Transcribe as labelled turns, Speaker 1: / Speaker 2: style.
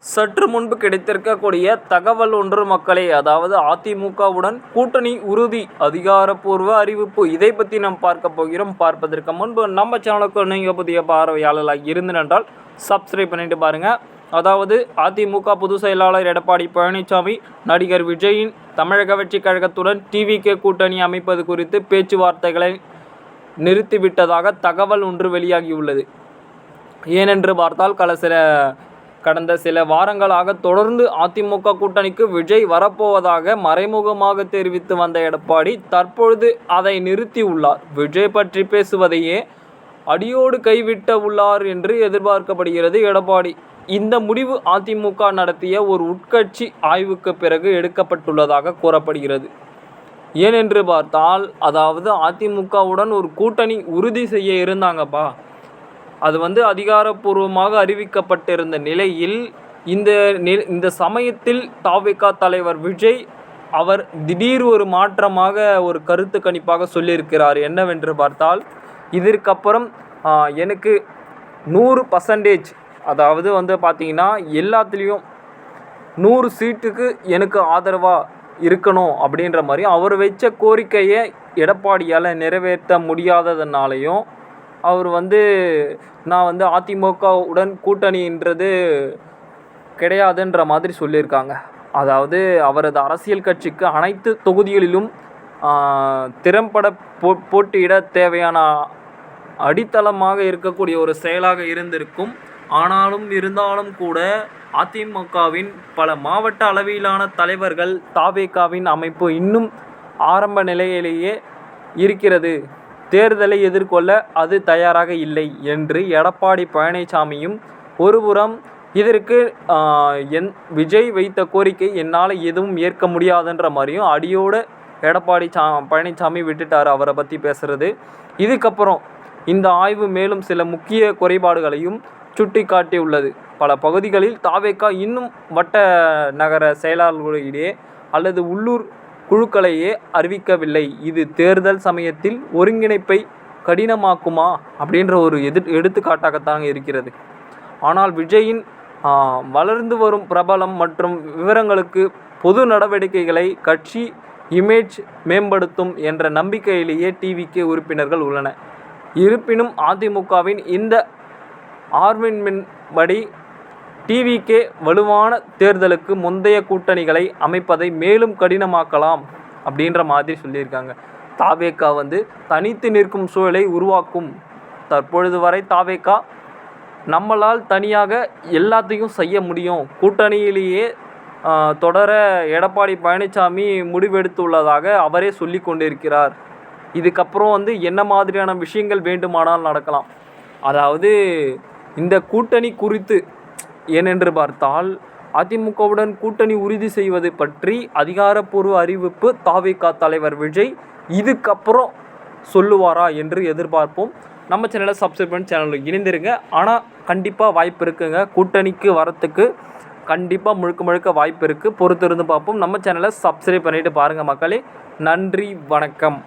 Speaker 1: சற்று முன்பு கிடைத்திருக்கக்கூடிய தகவல் ஒன்று மக்களே, அதாவது அதிமுகவுடன் கூட்டணி உறுதி, அதிகாரப்பூர்வ அறிவிப்பு. இதை பற்றி நாம் பார்க்க போகிறோம். பார்ப்பதற்கு முன்பு நம்ம சேனலுக்கு நீங்கள் புதிய பார்வையாளர்களாக இருந்தென்றால் சப்ஸ்கிரைப் பண்ணிட்டு பாருங்கள். அதாவது அதிமுக பொதுச் செயலாளர் எடப்பாடி பழனிசாமி நடிகர் விஜயின் தமிழக வெற்றிக் கழகத்துடன் டிவிகே கூட்டணி அமைப்பது குறித்து பேச்சுவார்த்தைகளை நிறுத்திவிட்டதாக தகவல் ஒன்று வெளியாகியுள்ளது. ஏனென்று பார்த்தால் கடந்த சில வாரங்களாக தொடர்ந்து அதிமுக கூட்டணிக்கு விஜய் வரப்போவதாக மறைமுகமாக தெரிவித்து வந்த எடப்பாடி தற்பொழுது அதை நிறுத்தியுள்ளார். விஜய் பற்றி பேசுவதையே அடியோடு கைவிட்ட உள்ளார் என்று எதிர்பார்க்கப்படுகிறது எடப்பாடி. இந்த முடிவு அதிமுக நடத்திய ஒரு உட்கட்சி ஆய்வுக்கு பிறகு எடுக்கப்பட்டுள்ளதாக கூறப்படுகிறது. ஏனென்று பார்த்தால், அதாவது அதிமுகவுடன் ஒரு கூட்டணி உறுதி செய்ய இருந்தாங்கப்பா. அது அதிகாரப்பூர்வமாக அறிவிக்கப்பட்டிருந்த நிலையில் இந்த சமயத்தில் தவிக தலைவர் விஜய் அவர் திடீர் ஒரு மாற்றமாக ஒரு கருத்து கணிப்பாக சொல்லியிருக்கிறார். என்னவென்று பார்த்தால், இதற்கப்புறம் எனக்கு 100%, அதாவது பார்த்திங்கன்னா எல்லாத்துலேயும் 100 சீட்டுக்கு எனக்கு ஆதரவாக இருக்கணும் அப்படின்ற மாதிரி அவர் வச்ச கோரிக்கையை எடப்பாடியால் நிறைவேற்ற முடியாததுனாலையும் அவர் நான் அதிமுகவுடன் கூட்டணின்றது கிடையாதுன்ற மாதிரி சொல்லியிருக்காங்க. அதாவது அவரது அரசியல் கட்சிக்கு அனைத்து தொகுதிகளிலும் திறம்பட போட்டியிட தேவையான அடித்தளமாக இருக்கக்கூடிய ஒரு செயலாக இருந்திருக்கும். இருந்தாலும் கூட அதிமுகவின் பல மாவட்ட அளவிலான தலைவர்கள் தவிகவின் அமைப்பு இன்னும் ஆரம்ப நிலையிலேயே இருக்கிறது, தேர்தலை எதிர்கொள்ள அது தயாராக இல்லை என்று எடப்பாடி பழனிசாமியும் ஒருபுறம் இதற்கு விஜய் வைத்த கோரிக்கை என்னால் எதுவும் ஏற்க முடியாதுன்ற மாதிரியும் அடியோடு எடப்பாடி பழனிசாமி விட்டுட்டார் அவரை பற்றி பேசுகிறது. இதுக்கப்புறம் இந்த ஆய்வு மேலும் சில முக்கிய குறைபாடுகளையும் சுட்டி காட்டியுள்ளது. பல பகுதிகளில் தவிக இன்னும் வட்ட நகர செயலாளர்களிடையே அல்லது உள்ளூர் குழுக்களையே அறிவிக்கவில்லை. இது தேர்தல் சமயத்தில் ஒருங்கிணைப்பை கடினமாக்குமா அப்படின்ற ஒரு எடுத்துக்காட்டாகத்தான் இருக்கிறது. ஆனால் விஜயின் வளர்ந்து வரும் பிரபலம் மற்றும் விவரங்களுக்கு பொது நடவடிக்கைகளை கட்சி இமேஜ் மேம்படுத்தும் என்ற நம்பிக்கையிலேயே டிவிகே உறுப்பினர்கள் உள்ளன. இருப்பினும் அதிமுகவின் இந்த ஆர்வின்படி டிவிகே வலுவான தேர்தலுக்கு முந்தைய கூட்டணிகளை அமைப்பதை மேலும் கடினமாக்கலாம் அப்படின்ற மாதிரி சொல்லியிருக்காங்க. தவிக தனித்து நிற்கும் சூழலை உருவாக்கும். தற்பொழுது வரை தவிக நம்மளால் தனியாக எல்லாத்தையும் செய்ய முடியும், கூட்டணியிலேயே தொடர எடப்பாடி பழனிசாமி முடிவெடுத்துள்ளதாக அவரே சொல்லி கொண்டிருக்கிறார். இதுக்கப்புறம் என்ன மாதிரியான விஷயங்கள் வேண்டுமானால் நடக்கலாம். அதாவது இந்த கூட்டணி குறித்து ஏனென்று பார்த்தால், அதிமுகவுடன் கூட்டணி உறுதி செய்வது பற்றி அதிகாரப்பூர்வ அறிவிப்பு தவிக தலைவர் விஜய் இதுக்கப்புறம் சொல்லுவாரா என்று எதிர்பார்ப்போம். நம்ம சேனலை சப்ஸ்கிரைப் பண்ணி சேனலில் இணைந்திருங்க. ஆனால் கண்டிப்பாக வாய்ப்பு இருக்குங்க, கூட்டணிக்கு வரத்துக்கு கண்டிப்பாக முழுக்க வாய்ப்பு இருக்குது. பொறுத்திருந்து பார்ப்போம். நம்ம சேனலை சப்ஸ்கிரைப் பண்ணிவிட்டு பாருங்கள் மக்களே. நன்றி, வணக்கம்.